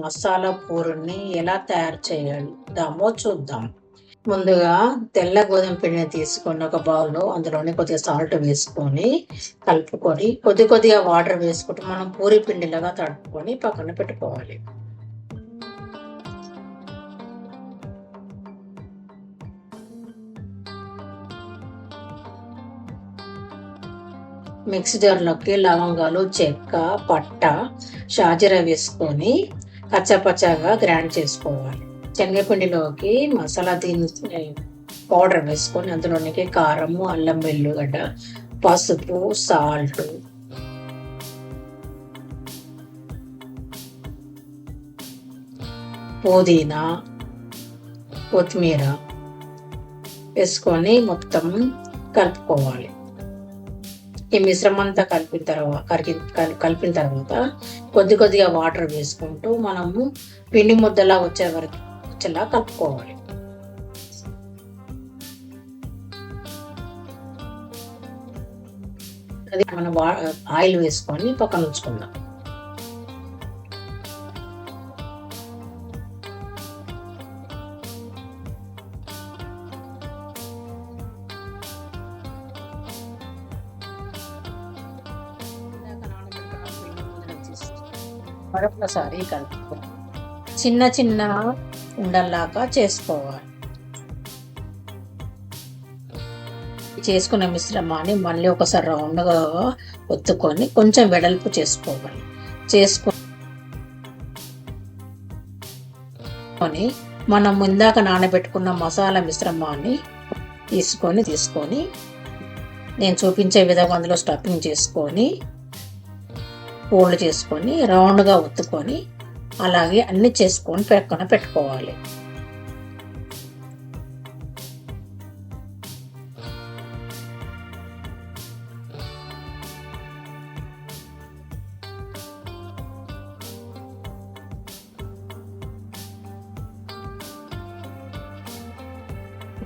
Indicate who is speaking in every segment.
Speaker 1: మసాలా పూరిని ఎలా తయారు చేయాలో చూద్దాం. ముందుగా తెల్ల గోధుమ పిండిని తీసుకొని ఒక బౌల్లో అందులోని కొద్దిగా సాల్ట్ వేసుకొని కలుపుకొని కొద్దిగా వాటర్ వేసుకుంటూ మనం పూరి పిండిలాగా తడుపుకొని పక్కన పెట్టుకోవాలి. మిక్సీ జార్లోకి లవంగాలు, చెక్క, పట్ట, షాజీరా వేసుకొని కచ్చాపచ్చాగా గ్రైండ్ చేసుకోవాలి. శనగపిండిలోకి మసాలా పౌడర్ వేసుకొని అందులోనికి కారము, అల్లం వెల్లుగడ్డ, పసుపు, సాల్ట్, పుదీనా, కొత్తిమీర వేసుకొని మొత్తం కలుపుకోవాలి. ఈ మిశ్రమం అంతా కలిపిన తర్వాత కొద్దిగా వాటర్ వేసుకుంటూ మనము పిండి ముద్దలా వచ్చేలా కలుపుకోవాలి. అది మనం ఆయిల్ వేసుకొని పక్కన ఉంచుకుందాం. మరొకసారి కలుపుకొని చిన్న ఉండల్లాగా చేసుకోవాలి. చేసుకున్న మిశ్రమాన్ని మళ్ళీ ఒకసారి రౌండ్గా ఒత్తుకొని కొంచెం వెడల్పు చేసుకోవాలి. చేసుకొని మనం ఇందాక నానబెట్టుకున్న మసాలా మిశ్రమాన్ని తీసుకొని నేను చూపించే విధంగా అందులో స్టఫింగ్ చేసుకొని ఫోల్డ్ చేసుకొని రౌండ్గా ఒత్తుకొని అలాగే అన్ని చేసుకొని పక్కన పెట్టుకోవాలి.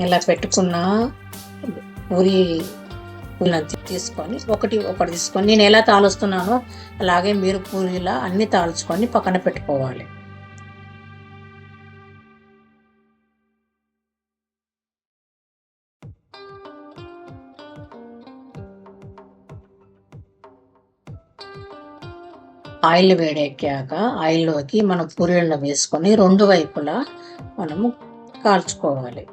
Speaker 1: ఇలా పెట్టుకున్న పూరి తీసుకొని ఒకటి తీసుకొని నేను ఎలా తాలుస్తున్నానో అలాగే మీరు పూరీలా అన్ని తాల్చుకొని పక్కన పెట్టుకోవాలి. ఆయిల్ వేడెక్కాక ఆయిల్లోకి మనం పూరీలను వేసుకొని రెండు వైపులా మనము కాల్చుకోవాలి.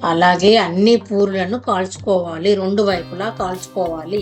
Speaker 1: అలాగే అన్ని పూరీలను కాల్చుకోవాలి, రెండు వైపులా కాల్చుకోవాలి.